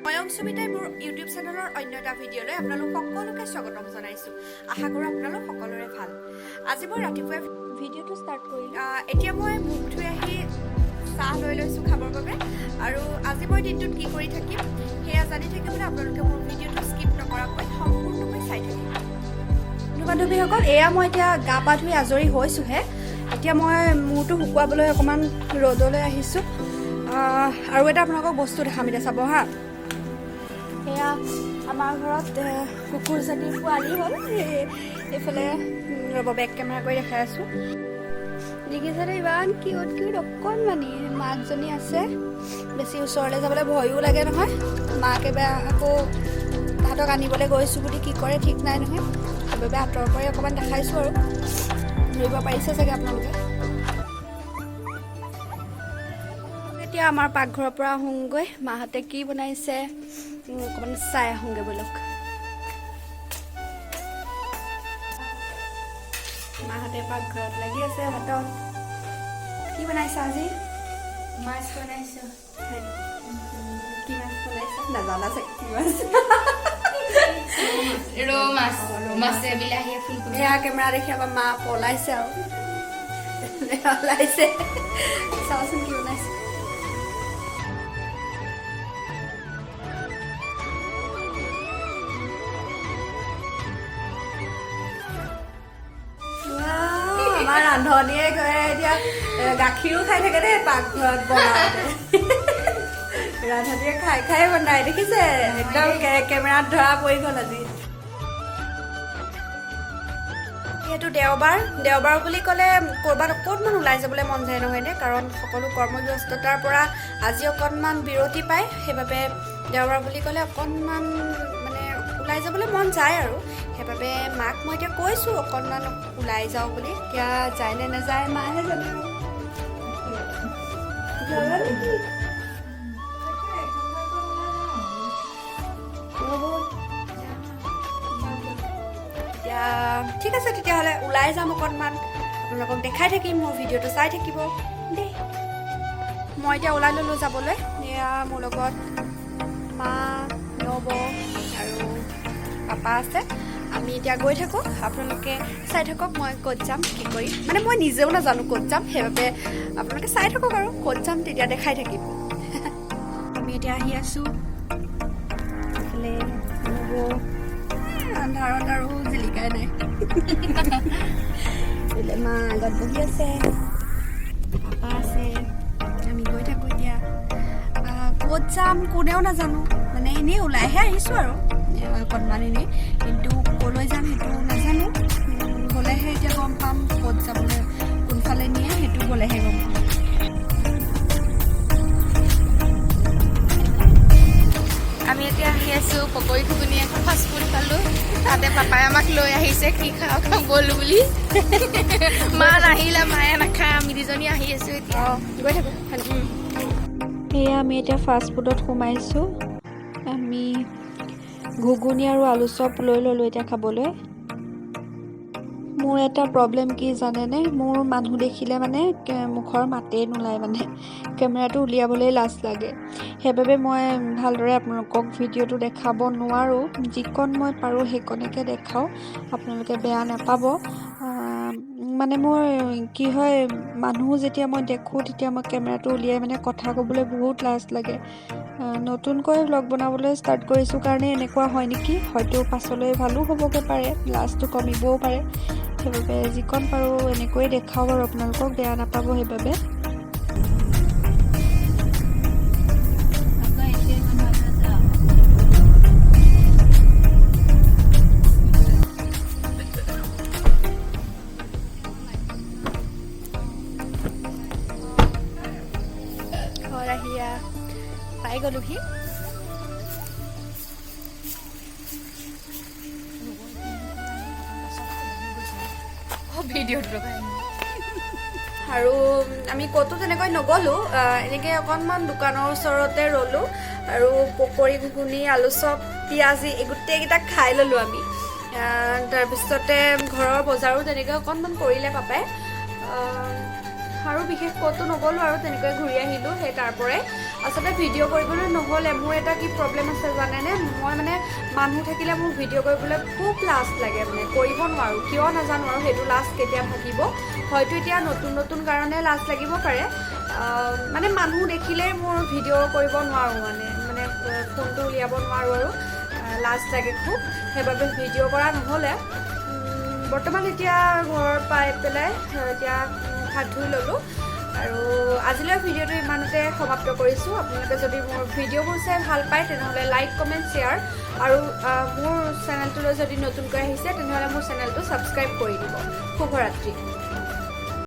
ময়ংসুমিতাই মোৰ ইউটিউব চেনেলৰ অন্য এটা ভিডিঅ'লৈ আপোনালোক সকলোকে স্বাগতম জনাইছোঁ। আশা কৰোঁ আপোনালোক সকলোৰে ভাল। আজি মই ৰাতিপুৱাই ভিডিঅ'টো ষ্টাৰ্ট কৰিলোঁ। এতিয়া মই মুখ ধুই আহি চাহ লৈ লৈছোঁ খাবৰ বাবে, আৰু আজি মই দিনটোত কি কৰি থাকিম সেয়া জানি থাকিবলৈ আপোনালোকে মোৰ ভিডিঅ'টো স্কিপ নকৰাকৈ সম্পূৰ্ণকৈ চাই থাকিব। বন্ধু বান্ধৱীসকল, এয়া মই এতিয়া গা পা ধুই আজৰি হৈছোঁহে। এতিয়া মই মূৰটো শুকুৱাবলৈ অকণমান ৰ'দলৈ আহিছোঁ। আৰু এটা আপোনালোকক বস্তু দেখাম, এতিয়া চাব হা। এয়া আমাৰ ঘৰত কুকুৰ জাতিৰ পোৱালি হ'ল। এইফালে ৰ'ব বেক কেমেৰা কৰি দেখাই আছোঁ। দেখিছেনে ইমান কিউট কিউট অকণমানি মাকজনী আছে। বেছি ওচৰলৈ যাবলৈ ভয়ো লাগে নহয়। মাকে বেয়া আকৌ তাহাঁতক আনিবলৈ গৈছোঁ বুলি কি কৰে ঠিক নাই নহয়। সেইবাবে আঁতৰৰ পৰাই অকণমান দেখাইছোঁ আৰু ধৰিব পাৰিছে চাগে আপোনালোকে। এতিয়া আমাৰ পাকঘৰৰ পৰা আহোঁগৈ, মাহঁতে কি বনাইছে অকণমান চাই আহোঁগৈ বলক। মাহঁতে পাকঘৰত লাগি আছে ভাতত। কি বনাইছা আজি? মাছ বনাইছোঁ। কি মাছ বনাইছা? নাজানা চাগে কি মাছ। ৰৌ মাছ, মাছে বিলাহীয়ে ফুলকবি। এয়া কেমেৰা দেখি আমাৰ মা পলাইছে আৰু ওলাইছে। চাওঁচোন কি বনাইছে। আমাৰ ৰান্ধনীয়ে এতিয়া গাখীৰো খাই থাকে দেই পাকঘৰত বনাওঁতে। ৰান্ধনীয়ে খাই খাই বনাই দেখিছে, একদম কেমেৰাত ধৰা পৰি গ'ল আজি। যিহেতু দেওবাৰ বুলি ক'লে ক'ৰবাত অকণমান ওলাই যাবলৈ মন যায় নহয়নে? কাৰণ সকলো কৰ্মব্যস্ততাৰ পৰা আজি অকণমান বিৰতি পায়। সেইবাবে দেওবাৰ বুলি ক'লে অকণমান মানে ওলাই যাবলৈ মন যায় আৰু। সেইবাবে মাক মই এতিয়া কৈছোঁ অকণমান ওলাই যাওঁ বুলি। এতিয়া যায় নে নাযায় মাহে জানে। এতিয়া ঠিক আছে, তেতিয়াহ'লে ওলাই যাম অকণমান, আপোনালোকক দেখাই থাকিম, মোৰ ভিডিঅ'টো চাই থাকিব দেই। মই এতিয়া ওলাই ল'লোঁ যাবলৈ। এয়া মোৰ লগত মা, নব আৰু পাপা আছে। আমি এতিয়া গৈ থাকোঁ, আপোনালোকে চাই থাকক মই ক'ত যাম কি কৰিম। মানে মই নিজেও নাজানো ক'ত যাম, সেইবাবে আপোনালোকে চাই থাকক আৰু ক'ত যাম তেতিয়া দেখাই থাকিম। আমি এতিয়া আহি আছোঁ এইফালে। আন্ধাৰত আৰু জিলিকাই নাই। বোলে মা আগত বহি আছে, পাপা আছে। আমি গৈ থাকোঁ এতিয়া। ক'ত যাম কোনেও নাজানো, মানে এনেই ওলাইহে আহিছোঁ আৰু অকণমান এনেই, কিন্তু ক'লৈ যাম সেইটো নাজানো। গ'লেহে এতিয়া গম পাম ক'ত যাবলৈ, কোনফালে নিয়ে সেইটো গ'লেহে গম পাম। আমি এতিয়া আহি আছোঁ পকৰি ঘুগুনি এখন ফাষ্টফুড খালোঁ। তাতে পাপাই আমাক লৈ আহিছে কি খাওঁ খাওঁ ব'লো বুলি। মা নাহিলে, মায়ে নাখায়, আমি দুজনী আহি আছোঁ এতিয়া। গৈ থাকোঁ। সেয়া আমি এতিয়া ফাষ্টফুডত সোমাইছোঁ। আমি ঘুগুনি আৰু আলু চপ লৈ ল'লোঁ এতিয়া খাবলৈ। মোৰ এটা প্ৰব্লেম কি জানেনে? মোৰ মানুহ দেখিলে মানে মুখৰ মাতেই নোলায়, মানে কেমেৰাটো উলিয়াবলৈ লাজ লাগে। সেইবাবে মই ভালদৰে আপোনালোকক ভিডিঅ'টো দেখাব নোৱাৰোঁ। যিকণ মই পাৰোঁ সেইকণকে দেখাওঁ, আপোনালোকে বেয়া নাপাব। মানে মোৰ কি হয়, মানুহ যেতিয়া মই দেখোঁ তেতিয়া মই কেমেৰাটো উলিয়াই মানে কথা ক'বলৈ বহুত লাজ লাগে। নতুনকৈ ব্লগ বনাবলৈ ষ্টাৰ্ট কৰিছোঁ কাৰণে এনেকুৱা হয় নেকি, হয়তো পাছলৈ ভালো হ'বগৈ পাৰে, লাজটো কমিবও পাৰে। সেইবাবে যিকণ পাৰোঁ এনেকৈয়ে দেখাওঁ আৰু আপোনালোকক বেয়া নাপাব সেইবাবে। ঘৰ আহিয়া পাই গ'লোহি। ভিডিঅ'টো আৰু আমি ক'তো তেনেকৈ নগ'লোঁ, এনেকৈ অকণমান দোকানৰ ওচৰতে ৰ'লোঁ আৰু পকৰি ঘুগুনি আলু চপ পিঁয়াজি এই গোটেইকেইটা খাই ল'লোঁ আমি। তাৰপিছতে ঘৰৰ বজাৰো তেনেকৈ অকণমান কৰিলে পাপাই। আৰু বিশেষ ক'তো নগ'লোঁ আৰু তেনেকৈ ঘূৰি আহিলোঁ সেই তাৰ পৰাই আচলতে ভিডিঅ' কৰিবলৈ নহ'লে মোৰ এটা কি প্ৰব্লেম আছে জানেনে মই মানে মানুহ থাকিলে মোৰ ভিডিঅ' কৰিবলৈ খুব লাজ লাগে মানে কৰিব নোৱাৰোঁ কিয় নাজানো আৰু সেইটো লাজ কেতিয়া থাকিব হয়তো এতিয়া নতুন কাৰণে লাজ লাগিব পাৰে মানে মানুহ দেখিলেই মোৰ ভিডিঅ' কৰিব নোৱাৰোঁ মানে ফোনটো উলিয়াব নোৱাৰোঁ আৰু লাজ লাগে খুব সেইবাবে ভিডিঅ' কৰা নহ'লে বৰ্তমান এতিয়া ঘৰ পাই পেলাই এতিয়া হাত ধুই ল'লোঁ আৰু আজিলৈ ভিডিঅ'টো ইমানতে সমাপ্ত কৰিছোঁ আপোনালোকে যদি মোৰ ভিডিঅ'বোৰ চাই ভাল পায় তেনেহ'লে লাইক কমেণ্ট শ্বেয়াৰ আৰু মোৰ চেনেলটোলৈ যদি নতুনকৈ আহিছে তেনেহ'লে মোৰ চেনেলটো ছাবস্ক্ৰাইব কৰি দিব শুভৰাত্ৰি